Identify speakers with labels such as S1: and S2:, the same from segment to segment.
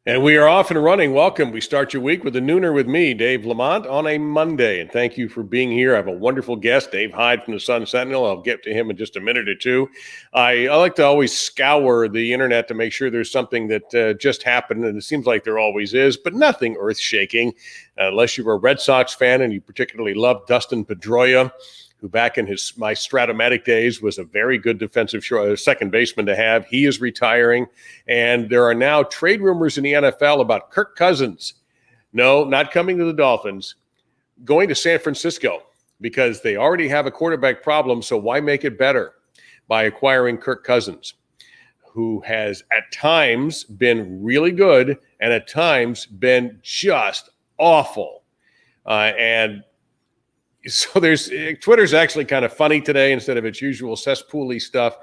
S1: And we are off and running. Welcome. We start your week with a nooner with me, Dave LaMont, on a Monday. And thank you for being here. I have a wonderful guest, Dave Hyde from the Sun-Sentinel. I'll get to him in just a minute or two. I like to always scour the internet to make sure there's something that just happened, and it seems like there always is, but nothing earth-shaking, unless you're a Red Sox fan and you particularly love Dustin Pedroia, who back in my Stratomatic days was a very good defensive second baseman to have. He is retiring, and there are now trade rumors in the NFL about Kirk Cousins. No, not coming to the Dolphins, going to San Francisco because they already have a quarterback problem, so why make it better by acquiring Kirk Cousins, who has at times been really good and at times been just awful. So Twitter's actually kind of funny today instead of its usual cesspool-y stuff.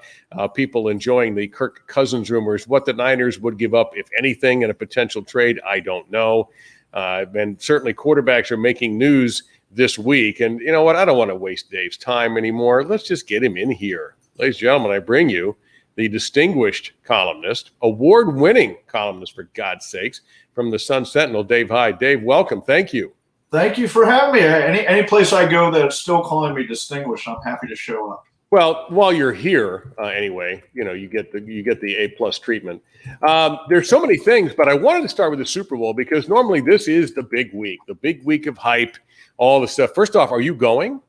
S1: People enjoying the Kirk Cousins rumors. What the Niners would give up, if anything, in a potential trade, I don't know. And certainly quarterbacks are making news this week. And you know what? I don't want to waste Dave's time anymore. Let's just get him in here. Ladies and gentlemen, I bring you the distinguished columnist, award-winning columnist, for God's sakes, from the Sun-Sentinel, Dave Hyde. Dave, welcome. Thank you.
S2: Thank you for having me. Any place I go that's still calling me distinguished, I'm happy to show up.
S1: Well, while you're here, anyway, you get the A+ treatment. There's so many things, but I wanted to start with the Super Bowl because normally this is the big week of hype, all the stuff. First off, are you going?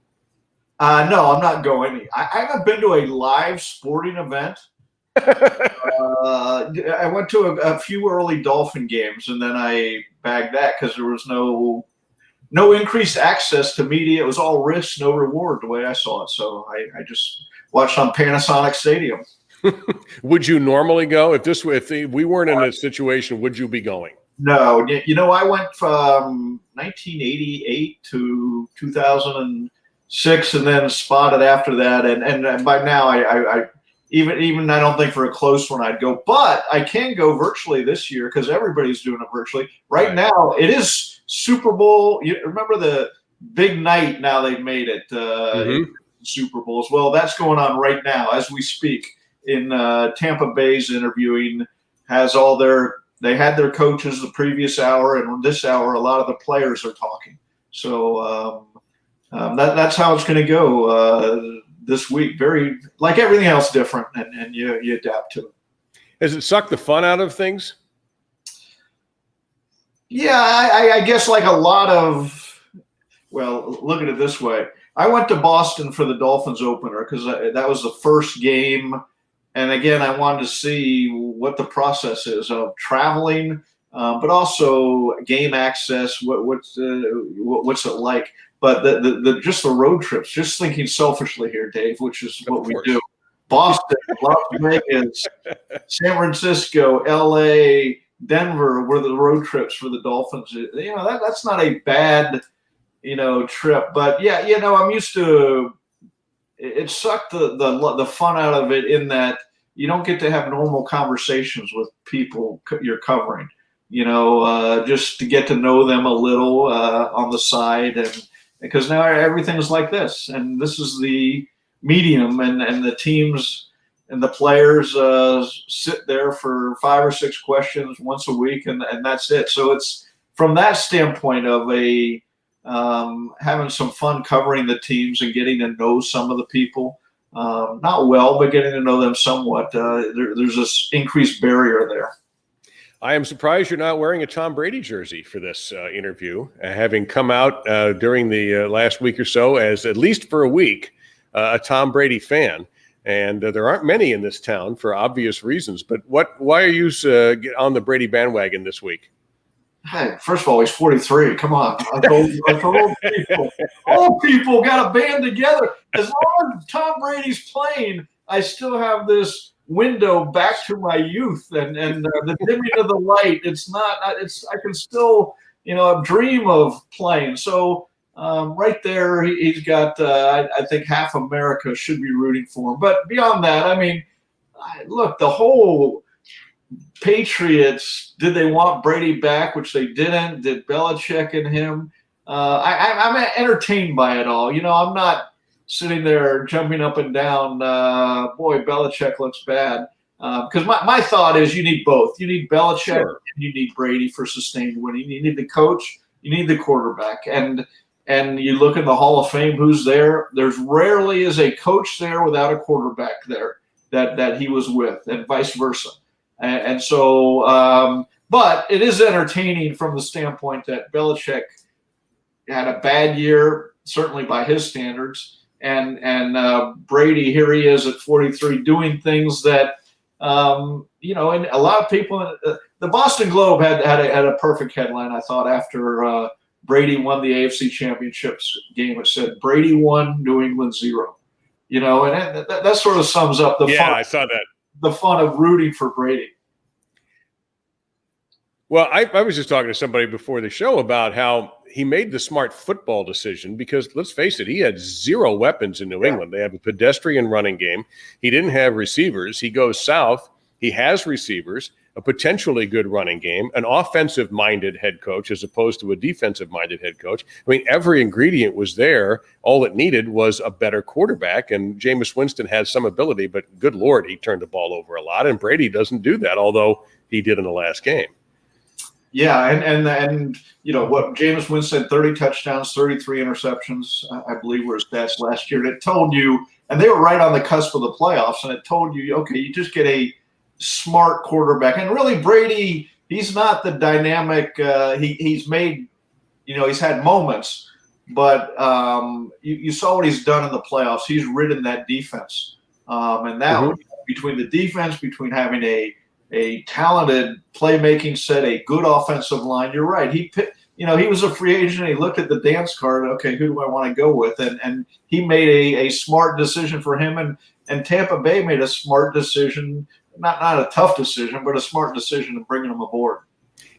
S2: No, I'm not going. I haven't been to a live sporting event. I went to a few early Dolphin games, and then I bagged that because there was no increased access to media. It was all risk, no reward, the way I saw it. So I just watched on Panasonic Stadium.
S1: Would you normally go if we weren't in this situation? Would you be going?
S2: No, I went from 1988 to 2006, and then spotted after that. And by now, I even I don't think for a close one I'd go, but I can go virtually this year because everybody's doing it virtually. Right now, it is Super Bowl. You remember the big night? Now they've made it Super Bowls. Well, that's going on right now as we speak. In Tampa Bay's interviewing they had their coaches the previous hour, and this hour a lot of the players are talking. So that's how it's going to go this week. Very like everything else, different, and you adapt to it.
S1: Has it sucked the fun out of things?
S2: Yeah, I guess like a lot of, well, look at it this way. I went to Boston for the Dolphins opener because that was the first game. And again, I wanted to see what the process is of traveling, but also game access. What's it like? But just the road trips, just thinking selfishly here, Dave, which is what we do. Boston, Las Vegas, San Francisco, LA, Denver were the road trips for the Dolphins. That's not a bad, trip. But yeah, I'm used to. It sucked the fun out of it in that you don't get to have normal conversations with people you're covering. Just to get to know them a little on the side, and because now everything's like this, and this is the medium, and the teams and the players sit there for 5 or 6 questions once a week, and that's it. So it's from that standpoint of having some fun covering the teams and getting to know some of the people, not well, but getting to know them somewhat. There's this increased barrier there.
S1: I am surprised you're not wearing a Tom Brady jersey for this interview, having come out during the last week or so as, at least for a week, a Tom Brady fan. And there aren't many in this town for obvious reasons. But why are you on the Brady bandwagon this week?
S2: Hey, first of all, he's 43. Come on. I told people. Old people got to band together. As long as Tom Brady's playing, I still have this window back to my youth and the dimming of the light. I can still, dream of playing. So right there, he's got, I think half America should be rooting for him. But beyond that, I mean, look, the whole Patriots, did they want Brady back, which they didn't? Did Belichick and him? I'm entertained by it all. I'm not sitting there jumping up and down. Boy, Belichick looks bad. Because my thought is you need both. You need Belichick
S1: Sure.
S2: and you need Brady for sustained winning. You need the coach. You need the quarterback. And you look at the Hall of Fame, who's there? There's rarely is a coach there without a quarterback there that he was with, and vice versa. And so, but it is entertaining from the standpoint that Belichick had a bad year, certainly by his standards, and Brady, here he is at 43 doing things that, and a lot of people, the Boston Globe had a perfect headline, I thought, after Brady won the AFC Championships game. It said, Brady won, New England 0. And that sort of sums up the fun.
S1: I saw that.
S2: The fun of rooting for Brady.
S1: Well, I was just talking to somebody before the show about how he made the smart football decision because, let's face it, he had 0 weapons in New England. They have a pedestrian running game. He didn't have receivers. He goes south. He has receivers, a potentially good running game, an offensive-minded head coach as opposed to a defensive-minded head coach. I mean, every ingredient was there. All it needed was a better quarterback, and Jameis Winston had some ability, but good Lord, he turned the ball over a lot, and Brady doesn't do that, although he did in the last game.
S2: Yeah, and what Jameis Winston, 30 touchdowns, 33 interceptions, I believe were his stats last year. And it told you, and they were right on the cusp of the playoffs, and it told you, okay, you just get a smart quarterback. And really, Brady, he's not the dynamic. He's made, he's had moments, but you saw what he's done in the playoffs. He's ridden that defense, and that between the defense, between having a talented playmaking set, a good offensive line. You're right. He was a free agent. He looked at the dance card. Okay, who do I want to go with? And he made a smart decision for him. And Tampa Bay made a smart decision, not a tough decision, but a smart decision in bringing him aboard.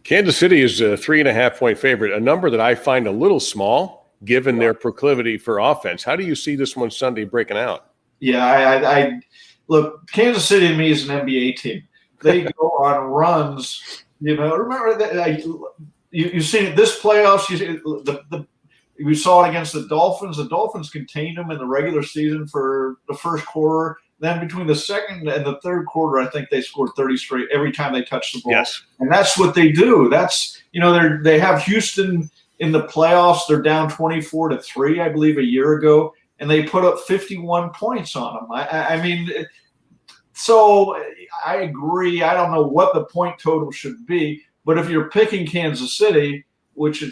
S2: Kansas
S1: City is a 3.5-point favorite, a number that I find a little small given their proclivity for offense. How do you see this one Sunday breaking out?
S2: Yeah, I look, Kansas City to me is an NBA team. They go on runs, Remember that you've seen it this playoffs. We saw it against the Dolphins. The Dolphins contained them in the regular season for the first quarter. Then between the second and the third quarter, I think they scored 30 straight every time they touched the ball.
S1: Yes,
S2: and that's what they do. That's they have Houston in the playoffs. They're down 24-3, I believe, a year ago, and they put up 51 points on them. I mean. So I agree. I don't know what the point total should be, but if you're picking Kansas City, which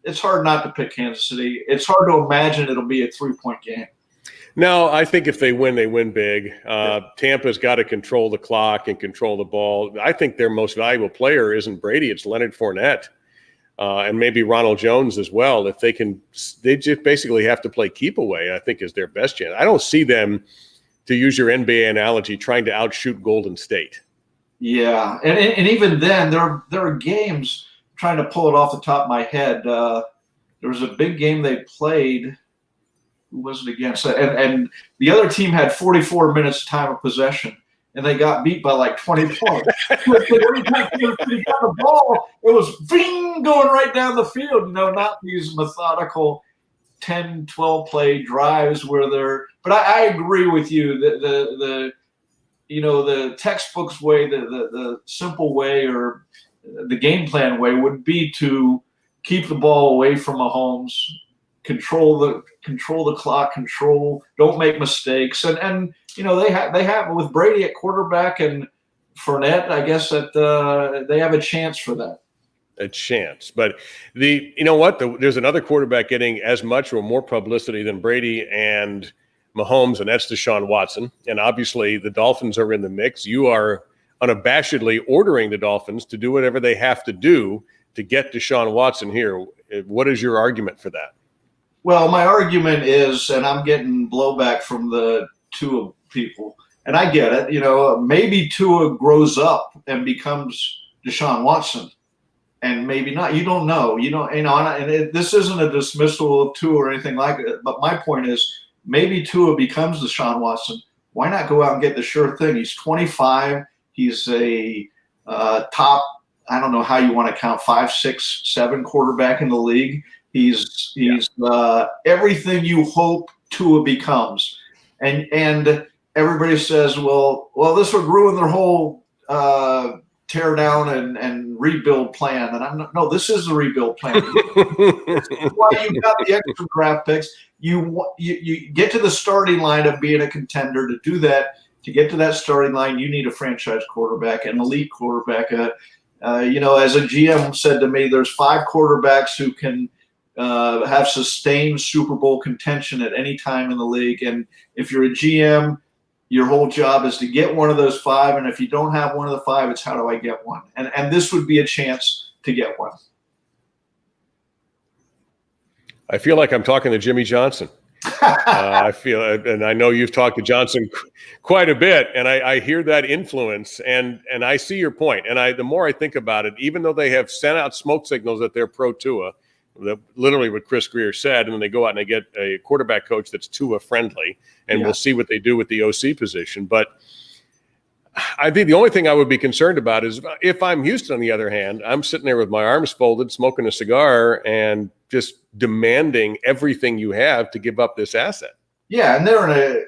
S2: it's hard not to pick Kansas City. It's hard to imagine it'll be a 3-point game.
S1: No, I think if they win big. Tampa's got to control the clock and control the ball. I think their most valuable player isn't Brady. It's Leonard Fournette and maybe Ronald Jones as well. If they just basically have to play keep away, I think is their best chance. I don't see them, to use your NBA analogy, trying to outshoot Golden State.
S2: Yeah, and even then, there are games, trying to pull it off the top of my head. There was a big game they played. Who was it against? And the other team had 44 minutes time of possession, and they got beat by like 20 points. Every time they got the ball, it was going right down the field. Not these methodical 10, 12 play drives where they're. But I agree with you that the textbook's way, the simple way, or the game plan way would be to keep the ball away from Mahomes, control the clock, don't make mistakes, and they have with Brady at quarterback and Fournette, I guess that they have a chance for that.
S1: A chance, but there's another quarterback getting as much or more publicity than Brady and Mahomes, and that's Deshaun Watson. And obviously the Dolphins are in the mix. You are unabashedly ordering the Dolphins to do whatever they have to do to get Deshaun Watson here. What is your argument for that?
S2: Well, my argument is, and I'm getting blowback from the Tua people, and I get it, maybe Tua grows up and becomes Deshaun Watson. And maybe not. You don't know. This isn't a dismissal of Tua or anything like it. But my point is, maybe Tua becomes Deshaun Watson. Why not go out and get the sure thing? He's 25. He's a top, I don't know how you want to count, 5, 6, 7 quarterback in the league. He's everything you hope Tua becomes. And everybody says, well, this would ruin their whole tear down and rebuild plan. And I'm not, no, this is the rebuild plan. Why you got the extra draft picks. You get to the starting line of being a contender. To do that, to get to that starting line, you need a franchise quarterback, an elite quarterback. As a GM said to me, there's 5 quarterbacks who can have sustained Super Bowl contention at any time in the league. And if you're a GM, your whole job is to get one of those 5. And if you don't have one of the 5, it's how do I get one? And this would be a chance to get one.
S1: I feel like I'm talking to Jimmy Johnson. I feel, and I know you've talked to Johnson quite a bit, and I hear that influence, and I see your point. And the more I think about it, even though they have sent out smoke signals that they're pro Tua, literally what Chris Greer said, and then they go out and they get a quarterback coach that's Tua friendly, and we'll see what they do with the OC position. But I think the only thing I would be concerned about is if I'm Houston, on the other hand, I'm sitting there with my arms folded, smoking a cigar, and just demanding everything you have to give up this asset.
S2: Yeah, and they're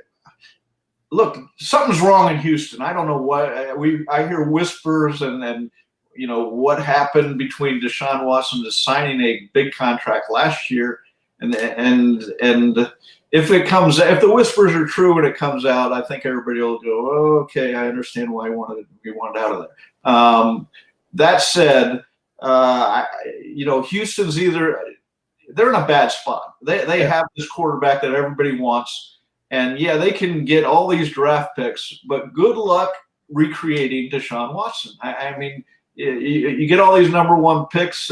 S2: look, something's wrong in Houston. I don't know what I hear whispers and what happened between Deshaun Watson to signing a big contract last year, and if the whispers are true and it comes out, I think everybody will go, oh, okay, I understand why he wanted out of there. That said, Houston's they're in a bad spot. They have this quarterback that everybody wants, and they can get all these draft picks, but good luck recreating Deshaun Watson. I mean, you get all these number 1 picks,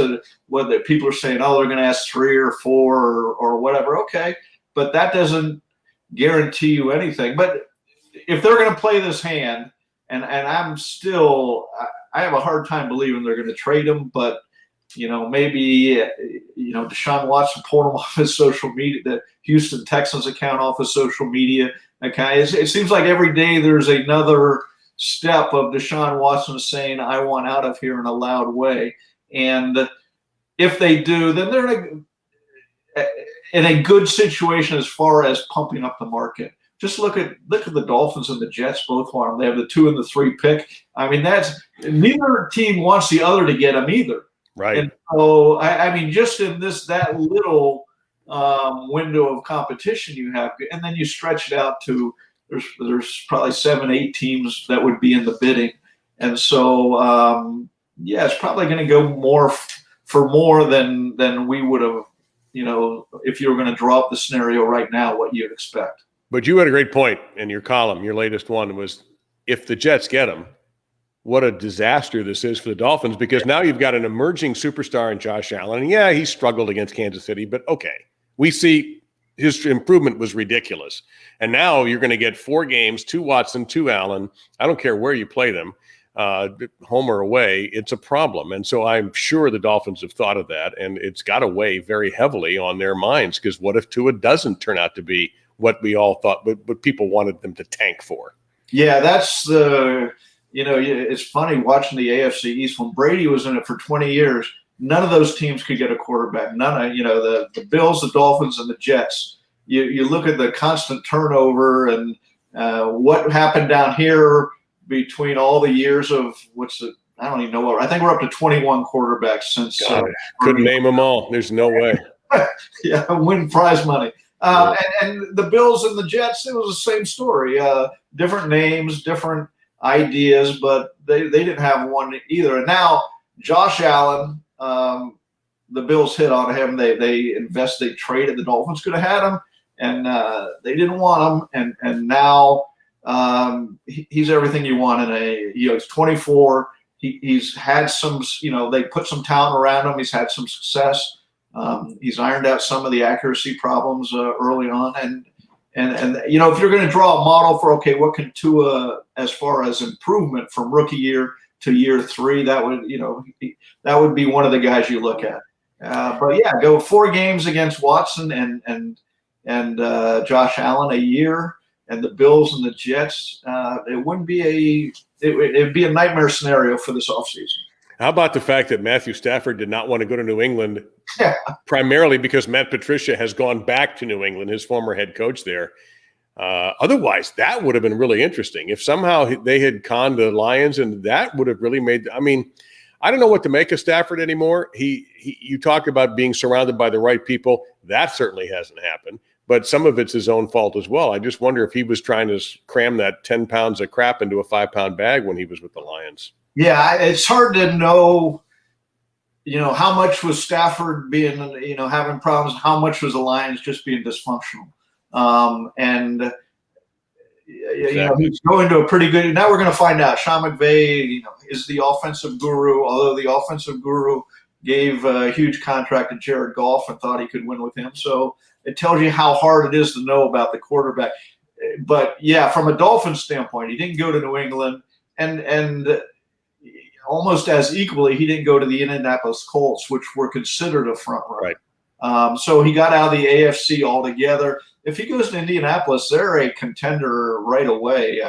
S2: whether people are saying, oh, they're going to ask 3 or 4 or whatever. Okay. But that doesn't guarantee you anything. But if they're going to play this hand, and I have a hard time believing they're going to trade him, but maybe Deshaun Watson pulled him off his social media, the Houston Texans account off his social media account. It seems like every day there's another step of Deshaun Watson saying, I want out of here in a loud way. And if they do, then they're in a good situation as far as pumping up the market. Just look at the Dolphins and the Jets both want them. They have the 2 and the 3 pick. I mean, neither team wants the other to get them either.
S1: Right.
S2: And so, I mean, just in that little window of competition you have, and then you stretch it out to there's probably 7, 8 teams that would be in the bidding, and so it's probably going to go more for more than we would have. If you were going to draw up the scenario right now, what you'd expect.
S1: But you had a great point in your column. Your latest one was, if the Jets get him, what a disaster this is for the Dolphins, because now you've got an emerging superstar in Josh Allen. And he struggled against Kansas City, but okay. We see his improvement was ridiculous. And now you're going to get 4 games, 2 Watson, 2 Allen. I don't care where you play them, home or away, it's a problem. And so I'm sure the Dolphins have thought of that, and it's got to weigh very heavily on their minds, because what if Tua doesn't turn out to be what we all thought, what people wanted them to tank for? Yeah,
S2: that's it's funny watching the AFC East. When Brady was in it for 20 years, none of those teams could get a quarterback. None of, the Bills, the Dolphins, and the Jets. You look at the constant turnover and what happened down here between all the years of I don't even know what. I think we're up to 21 quarterbacks since.
S1: Couldn't name them all. There's no way.
S2: Win prize money. And the Bills and the Jets, it was the same story. Different names, different ideas, but they didn't have one either. And now Josh Allen, the Bills hit on him. They traded. The Dolphins could have had him, and they didn't want him. And now he's everything you want in he's 24. He's had some, they put some talent around him. He's had some success. He's ironed out some of the accuracy problems early on, and if you're going to draw a model for what can Tua as far as improvement from rookie year to year 3, that would be one of the guys you look at. But go 4 games against Watson and Josh Allen a year, and the Bills and the Jets. It'd be a nightmare scenario for this offseason.
S1: How about the fact that Matthew Stafford did not want to go to New England, primarily because Matt Patricia has gone back to New England, his former head coach there. Otherwise, that would have been really interesting. If somehow they had conned the Lions, and that would have really made – I mean, I don't know what to make of Stafford anymore. You talk about being surrounded by the right people. That certainly hasn't happened. But some of it's his own fault as well. I just wonder if he was trying to cram that 10 pounds of crap into a 5-pound bag when he was with the Lions.
S2: Yeah, it's hard to know, how much was Stafford being, having problems, how much was the Lions just being dysfunctional.
S1: Exactly.
S2: He's going to a pretty good – now we're going to find out. Sean McVay, is the offensive guru, although the offensive guru gave a huge contract to Jared Goff and thought he could win with him. So it tells you how hard it is to know about the quarterback. But, yeah, from a Dolphins standpoint, he didn't go to New England. And almost as equally, he didn't go to the Indianapolis Colts, which were considered a front runner.
S1: Right.
S2: So he got out of the AFC altogether. If he goes to Indianapolis, they're a contender right away.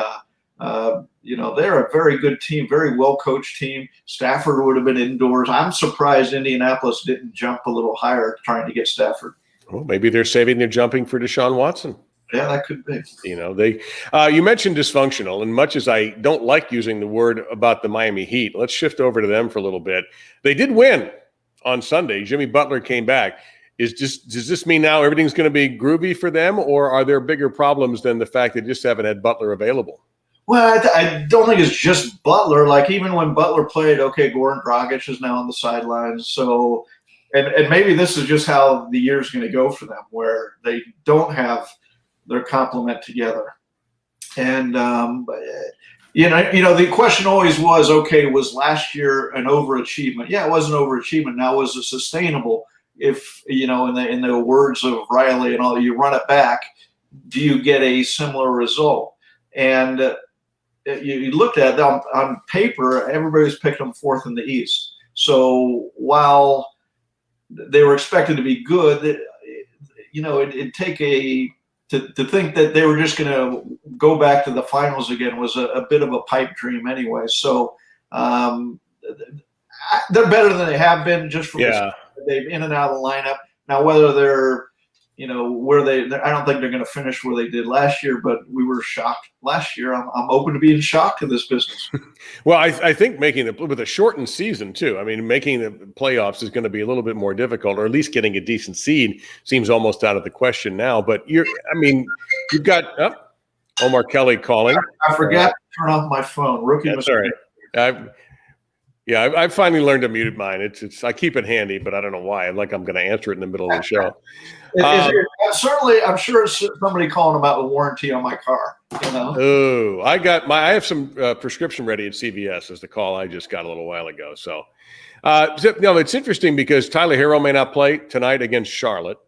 S2: They're a very good team, very well-coached team. Stafford would have been indoors. I'm surprised Indianapolis didn't jump a little higher trying to get Stafford.
S1: Well, maybe they're saving their jumping for Deshaun Watson.
S2: Yeah, that could be.
S1: You mentioned dysfunctional, and much as I don't like using the word about the Miami Heat, let's shift over to them for a little bit. They did win on Sunday. Jimmy Butler came back. Does this mean now everything's going to be groovy for them, or are there bigger problems than the fact they just haven't had Butler available?
S2: Well, I don't think it's just Butler. Like, even when Butler played, okay, Goran Dragic is now on the sidelines. So, and maybe this is just how the year's going to go for them, where they don't have their complement together. And, the question always was, okay, was last year an overachievement? Yeah, it was an overachievement. Now, was it sustainable? If, in the words of Riley and all, you run it back, do you get a similar result? And you looked at them on paper, everybody's picked them fourth in the East. So while they were expected to be good, it'd take to think that they were just going to go back to the finals again was a bit of a pipe dream anyway. So they're better than they have been just from they've in and out of the lineup. Now, whether they're, I don't think they're going to finish where they did last year, but we were shocked last year. I'm open to being shocked in this business.
S1: Well, I think with a shortened season too, making the playoffs is going to be a little bit more difficult, or at least getting a decent seed seems almost out of the question now. But you've got Omar Kelly calling.
S2: I forgot to turn off my phone. Rookie
S1: mistake. All right. I finally learned to mute mine. It's I keep it handy, but I don't know why. I'm going to answer it in the middle of the show.
S2: Certainly, I'm sure it's somebody calling about the warranty on my car.
S1: Oh, I have some prescription ready at CVS is the call I just got a little while ago. So, it's interesting because Tyler Hero may not play tonight against Charlotte.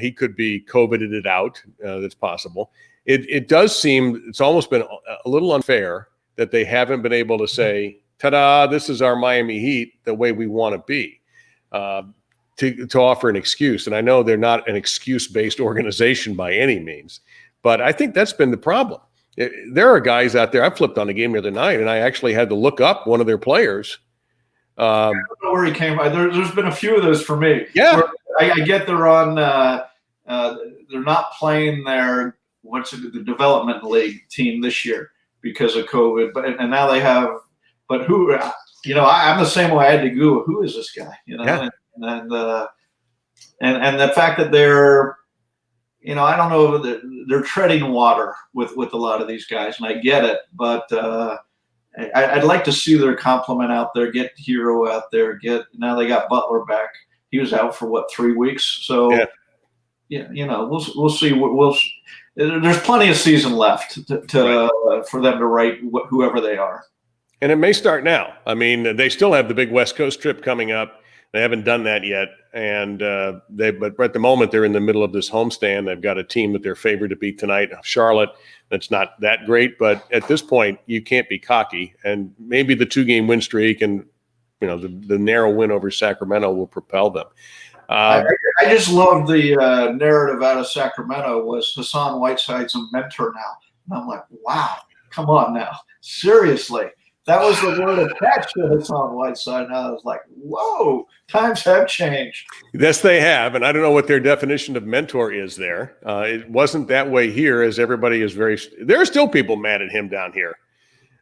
S1: He could be COVIDed out. That's possible. It does seem it's almost been a little unfair that they haven't been able to say, ta-da, this is our Miami Heat the way we want to be, to offer an excuse. And I know they're not an excuse-based organization by any means, but I think that's been the problem. There are guys out there. I flipped on a game the other night, and I actually had to look up one of their players.
S2: I don't know where he came by. There's been a few of those for me.
S1: Yeah.
S2: I get they're on they're not playing their the development league team this year because of COVID, and now they have – but who, I'm the same way. I had to Google, who is this guy?
S1: Yeah.
S2: And the fact that they're, I don't know, they're treading water with a lot of these guys, and I get it. But I'd like to see their complement out there, get Hero out there, now they got Butler back. He was out for 3 weeks, so we'll see. There's plenty of season left for them to rate whoever they are.
S1: And it may start now. They still have the big West Coast trip coming up. They haven't done that yet. And but at the moment, they're in the middle of this homestand. They've got a team that they're favored to beat tonight, Charlotte. That's not that great. But at this point, you can't be cocky. And maybe the 2-game win streak and, the narrow win over Sacramento will propel them.
S2: I just love the narrative out of Sacramento was Hassan Whiteside's a mentor now. And I'm like, wow, come on now. Seriously. That was the word attached to Hassan Whiteside. And I was like, whoa, times have changed.
S1: Yes, they have. And I don't know what their definition of mentor is there. It wasn't that way here, as everybody is there are still people mad at him down here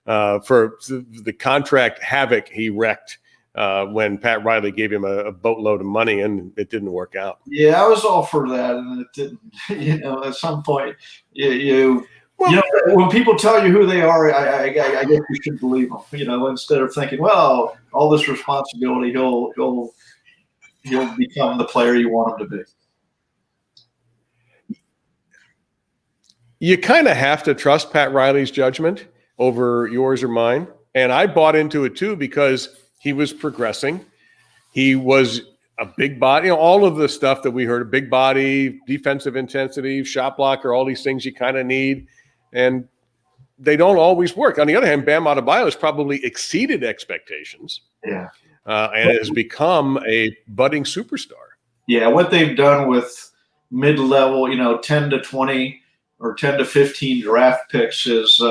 S1: for the contract havoc he wrecked when Pat Riley gave him a boatload of money and it didn't work out.
S2: Yeah, I was all for that. And it didn't, at some point, when people tell you who they are, I guess you should believe them, instead of thinking, well, all this responsibility, he'll become the player you want him to be.
S1: You kind of have to trust Pat Riley's judgment over yours or mine. And I bought into it too, because he was progressing. He was a big body, all of the stuff that we heard, a big body, defensive intensity, shot blocker, all these things you kind of need. And they don't always work. On the other hand, Bam Adebayo has probably exceeded expectations.
S2: Yeah.
S1: And has become a budding superstar.
S2: Yeah, what they've done with mid-level, 10 to 20 or 10 to 15 draft picks is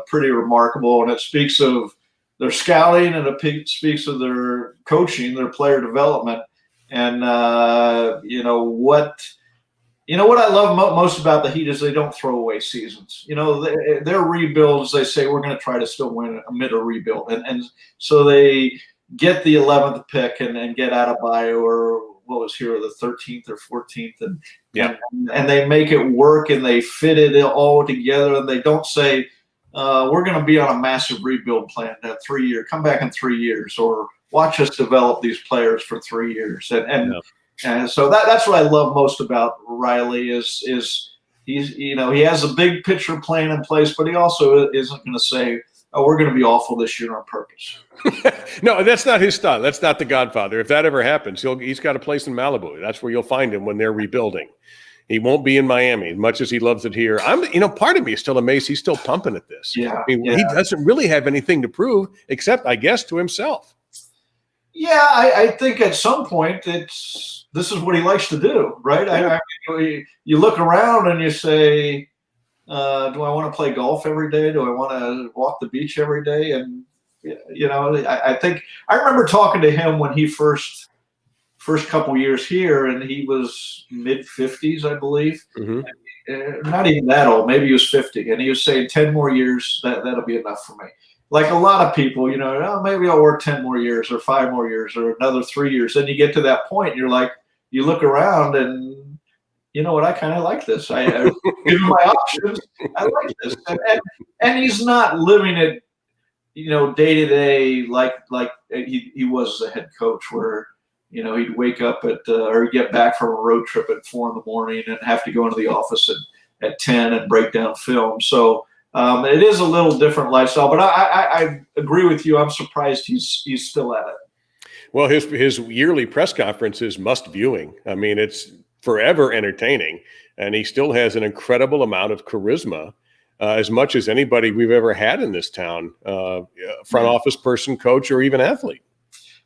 S2: pretty remarkable. And it speaks of their scouting, and it speaks of their coaching, their player development. And, what I love most about the Heat is they don't throw away seasons. Their rebuilds, they say, we're going to try to still win amid a rebuild. And so they get the 11th pick and get Adebayo, or what was here, the 13th or 14th. And they make it work, and they fit it all together. And they don't say, we're going to be on a massive rebuild plan, 3 year, come back in 3 years, or watch us develop these players for 3 years. And so that's what I love most about Riley is he's, he has a big picture plan in place, but he also isn't going to say, oh, we're going to be awful this year on purpose.
S1: No, that's not his style. That's not the Godfather. If that ever happens, he's got a place in Malibu. That's where you'll find him when they're rebuilding. He won't be in Miami, as much as he loves it here. Part of me is still amazed he's still pumping at this.
S2: Yeah,
S1: He doesn't really have anything to prove, except, I guess, to himself.
S2: Yeah, I think at some point this is what he likes to do, right?
S1: Yeah.
S2: You look around and you say, do I want to play golf every day? Do I want to walk the beach every day? And I think I remember talking to him when he first couple years here, and he was mid-50s, I believe.
S1: Mm-hmm.
S2: Not even that old. Maybe he was 50, and he was saying 10 more years that'll be enough for me. Like a lot of people, maybe I'll work 10 more years or 5 more years or another 3 years. Then you get to that point, and you're like, you look around and you know what? I kind of like this. I give him my options. I like this, and he's not living it, day to day like he was as a head coach, where he'd wake up or get back from a road trip at 4 a.m. and have to go into the office at 10 and break down film. So it is a little different lifestyle. But I agree with you. I'm surprised he's still at it.
S1: Well, his yearly press conference is must viewing. I mean, it's forever entertaining, and he still has an incredible amount of charisma, as much as anybody we've ever had in this town, front office person, coach, or even athlete.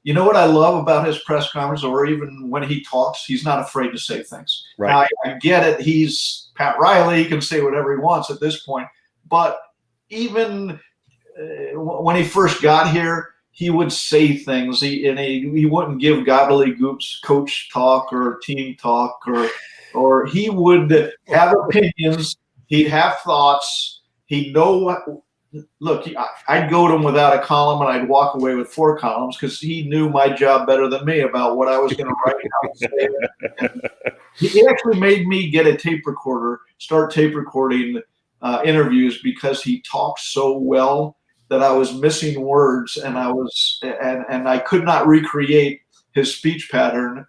S2: You know what I love about his press conference, or even when he talks, he's not afraid to say things.
S1: Right.
S2: Now, I get it. He's Pat Riley. He can say whatever he wants at this point. But even when he first got here, he would say things. He wouldn't give gobbledygooks coach talk or team talk, or he would have opinions. He'd have thoughts. He'd know what. Look, I'd go to him without a column, and I'd walk away with 4 columns because he knew my job better than me about what I was going to write and how to say it. He actually made me get a tape recorder, start tape recording interviews, because he talked so well that I was missing words, and I could not recreate his speech pattern,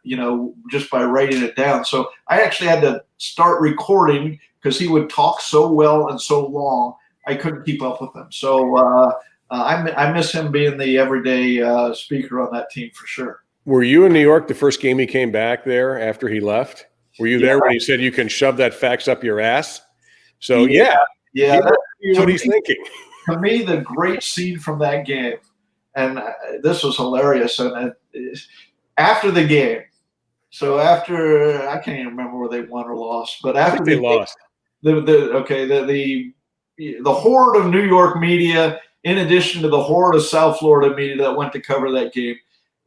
S2: just by writing it down. So I actually had to start recording because he would talk so well and so long. I couldn't keep up with him. So I miss him being the everyday speaker on that team for sure.
S1: Were you in New York the first game he came back there after he left? Were you there when he said you can shove that fax up your ass? So, yeah. That's what he's thinking.
S2: To me, the great scene from that game, and this was hilarious, and after the game, so after, I can't even remember where they won or lost, but after
S1: they lost.
S2: The horde of New York media in addition to the horde of South Florida media that went to cover that game,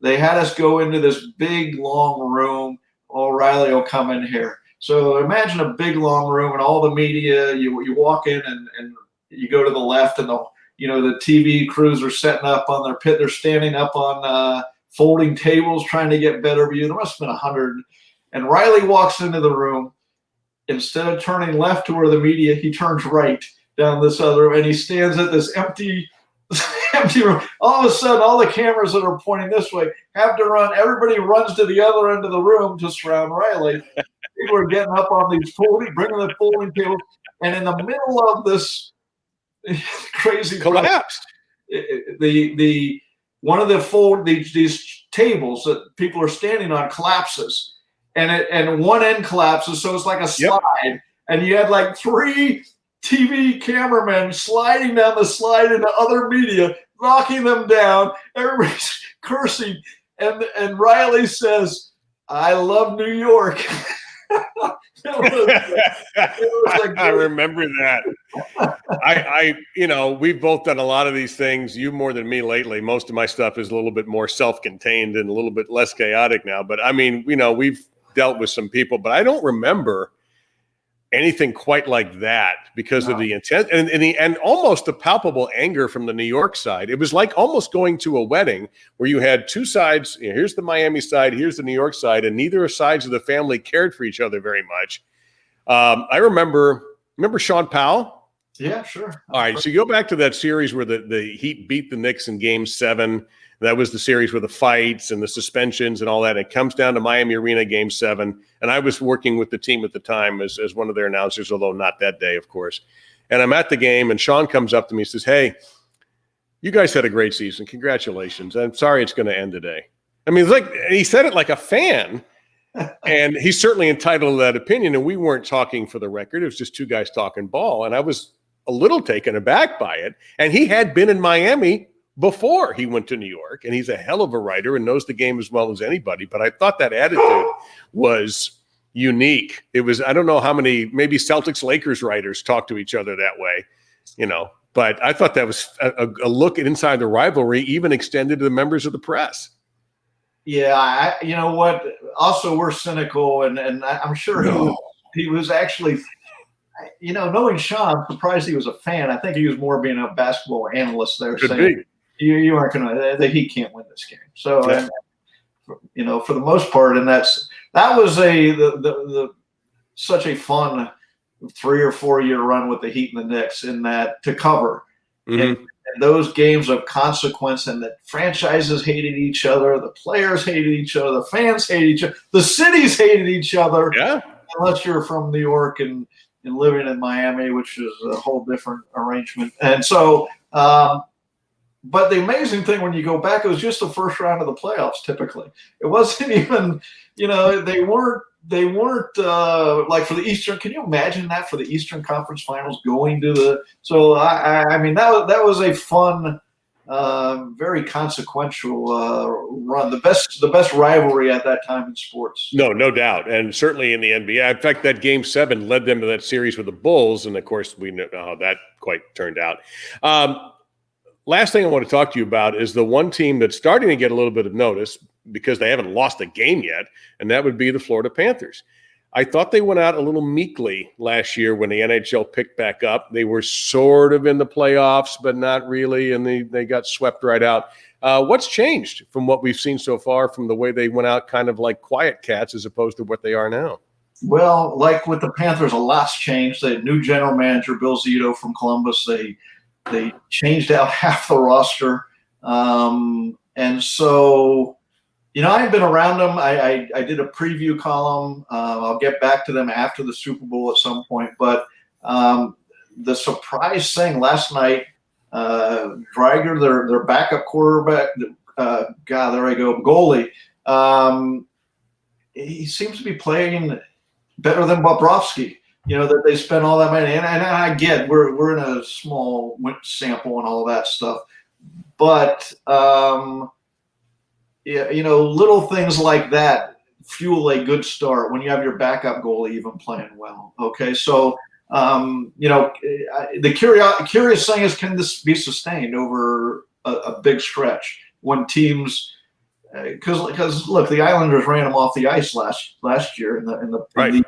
S2: they had us go into this big, long room. O'Reilly will come in here. So imagine a big, long room and all the media. You walk in and you go to the left, and the TV crews are setting up on their pit. They're standing up on folding tables trying to get better view. There must have been 100. And Riley walks into the room. Instead of turning left to where the media, he turns right down this other room, and he stands at this empty room. All of a sudden, all the cameras that are pointing this way have to run. Everybody runs to the other end of the room to surround Riley. People are getting up on these bringing the folding tables, and in the middle of this crazy
S1: collapsed.
S2: One of these tables that people are standing on collapses, and one end collapses, so it's like a slide, and you had like 3 TV cameramen sliding down the slide into other media, knocking them down. Everybody's cursing, and Riley says, "I love New York."
S1: I remember that. We've both done a lot of these things. You more than me lately. Most of my stuff is a little bit more self-contained and a little bit less chaotic now. But I mean, we've dealt with some people, but I don't remember anything quite like that because of the intent and almost the palpable anger from the New York side. It was like almost going to a wedding where you had 2 sides. Here's the Miami side, here's the New York side, and neither sides of the family cared for each other very much. I remember Sean Powell?
S2: Yeah, sure.
S1: All right, so you go back to that series where the Heat beat the Knicks in Game 7. That was the series with the fights and the suspensions and all that. It comes down to Miami Arena Game 7. And I was working with the team at the time as one of their announcers, although not that day, of course. And I'm at the game, and Sean comes up to me and says, "Hey, you guys had a great season. Congratulations. I'm sorry it's going to end today." I mean, he said it like a fan. And he's certainly entitled to that opinion. And we weren't talking for the record. It was just 2 guys talking ball. And I was a little taken aback by it. And he had been in Miami before he went to New York, and he's a hell of a writer and knows the game as well as anybody. But I thought that attitude was unique. It was, I don't know how many, maybe Celtics Lakers writers talk to each other that way, but I thought that was a look inside the rivalry, even extended to the members of the press.
S2: Yeah, you know what? Also, we're cynical, and I'm sure he was actually, knowing Sean, I'm surprised he was a fan. I think he was more being a basketball analyst there.
S1: Could
S2: saying,
S1: be.
S2: You aren't going to. The Heat can't win this game. So, for the most part, and that was such a fun 3 or 4 year run with the Heat and the Knicks in that to cover.
S1: Mm-hmm.
S2: And those games of consequence, and the franchises hated each other, the players hated each other, the fans hated each other, the cities hated each other.
S1: Yeah.
S2: Unless you're from New York and living in Miami, which is a whole different arrangement. And so, but the amazing thing when you go back, it was just the first round of the playoffs. Typically, it wasn't even, they weren't like for the Eastern. Can you imagine that for the Eastern Conference Finals going to the? So I mean that was a fun, very consequential run. The best rivalry at that time in sports.
S1: No doubt, and certainly in the NBA. In fact, that Game 7 led them to that series with the Bulls, and of course we know how that quite turned out. Last thing I want to talk to you about is the one team that's starting to get a little bit of notice because they haven't lost a game yet, and that would be the Florida Panthers. I thought they went out a little meekly last year when the NHL picked back up. They were sort of in the playoffs, but not really, and they got swept right out. What's changed from what we've seen so far from the way they went out kind of like quiet cats as opposed to what they are now?
S2: Well, like with the Panthers, a lot's changed. They had new general manager, Bill Zito from Columbus. They changed out half the roster. And so, I've been around them. I did a preview column. I'll get back to them after the Super Bowl at some point. But the surprise thing last night, Dreiger, their backup quarterback, there I go, goalie, he seems to be playing better than Bobrovsky. That they spent all that money. And I get we're in a small sample and all that stuff. But, little things like that fuel a good start when you have your backup goalie even playing well. Okay, so The curious thing is, can this be sustained over a big stretch when teams? Because look, the Islanders ran them off the ice last year in the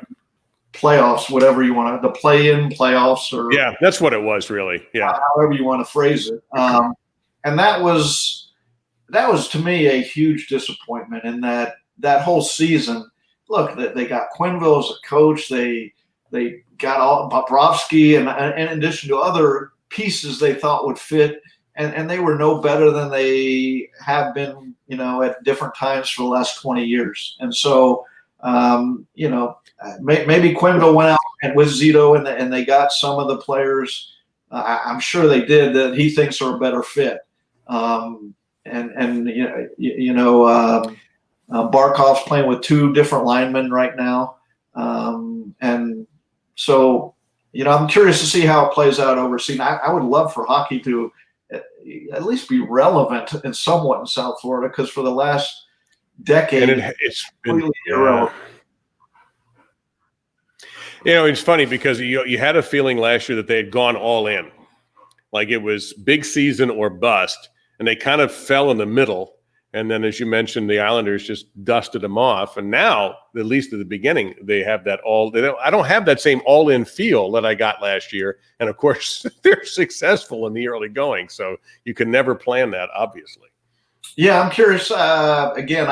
S2: playoffs, whatever you want to, the play-in playoffs, or
S1: that's what it was, really. Yeah,
S2: however you want to phrase it. And that was to me a huge disappointment in that whole season. Look, they got Quenneville as a coach. They got all Bobrovsky, and in addition to other pieces they thought would fit, and they were no better than they have been, at different times for the last 20 years. And so, maybe Quenneville went out and with Zito, and they got some of the players. I'm sure they did that he thinks are a better fit. Barkov's playing with two different linemen right now, and so I'm curious to see how it plays out overseas. I would love for hockey to at least be relevant and somewhat in South Florida, because for the last decade,
S1: it's been
S2: irrelevant.
S1: It's funny because you had a feeling last year that they had gone all in, like it was big season or bust, and they kind of fell in the middle. And then, as you mentioned, the Islanders just dusted them off. And now, at least at the beginning, they have that I don't have that same all-in feel that I got last year. And, of course, they're successful in the early going. So you can never plan that, obviously.
S2: Yeah, I'm curious. Again,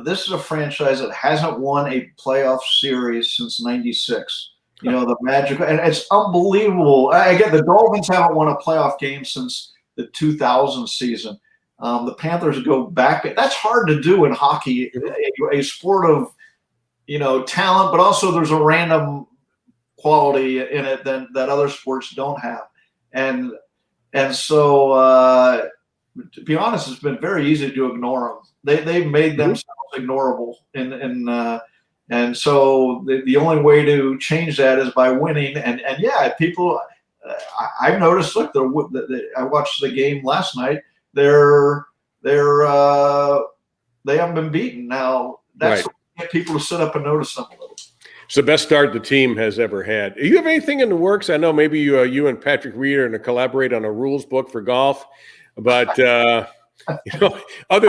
S2: this is a franchise that hasn't won a playoff series since '96. The magic, and it's unbelievable. Again, the Dolphins haven't won a playoff game since the 2000 season. The Panthers go back. That's hard to do in hockey, a sport of, talent, but also there's a random quality in it that other sports don't have. And so, to be honest, it's been very easy to ignore them. They've made themselves ignorable, and so the only way to change that is by winning. And people, I've noticed. Look, I watched the game last night. They haven't been beaten. Now that's what get people to sit up and notice them a little.
S1: It's the best start the team has ever had. Do you have anything in the works? I know maybe you and Patrick Reed are going to collaborate on a rules book for golf, but other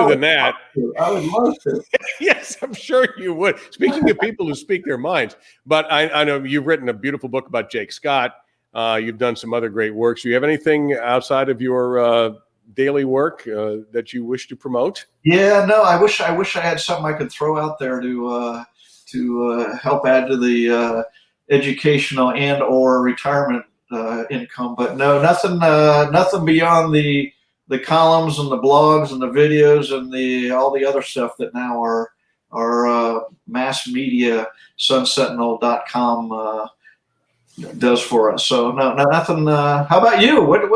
S1: than that,
S2: I would love to.
S1: Yes, I'm sure you would. Speaking of people who speak their minds, but I know you've written a beautiful book about Jake Scott. You've done some other great works. Do you have anything outside of your daily work that you wish to promote?
S2: Yeah, no, I wish I had something I could throw out there to help add to the educational and or retirement income, but no, nothing beyond the columns and the blogs and the videos and all the other stuff that now are mass media Sun-Sentinel.com does for us. So no, nothing. How about you? What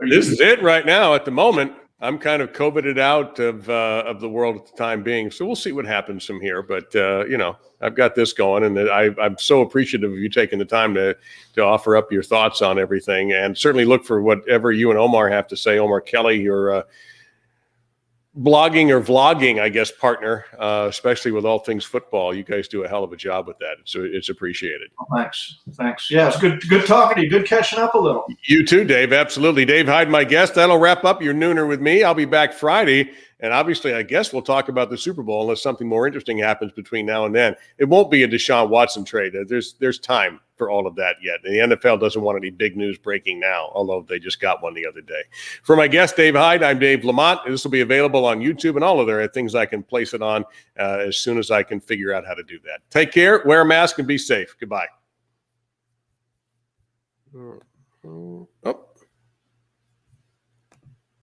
S1: This is it right now at the moment. I'm kind of COVIDed out of the world at the time being, so we'll see what happens from here. But I've got this going, and I'm so appreciative of you taking the time to offer up your thoughts on everything, and certainly look for whatever you and Omar have to say. Omar Kelly, your blogging or vlogging, I guess, partner, especially with all things football. You guys do a hell of a job with that. So it's appreciated.
S2: Thanks. Yeah, it's good talking to you. Good catching up a little.
S1: You too, Dave. Absolutely. Dave Hyde, my guest. That'll wrap up your Nooner with me. I'll be back Friday. And obviously, I guess we'll talk about the Super Bowl unless something more interesting happens between now and then. It won't be a Deshaun Watson trade. There's time for all of that yet. The NFL doesn't want any big news breaking now, although they just got one the other day. For my guest, Dave Hyde, I'm Dave LaMont. This will be available on YouTube and all other things I can place it on as soon as I can figure out how to do that. Take care, wear a mask, and be safe. Goodbye. Oh.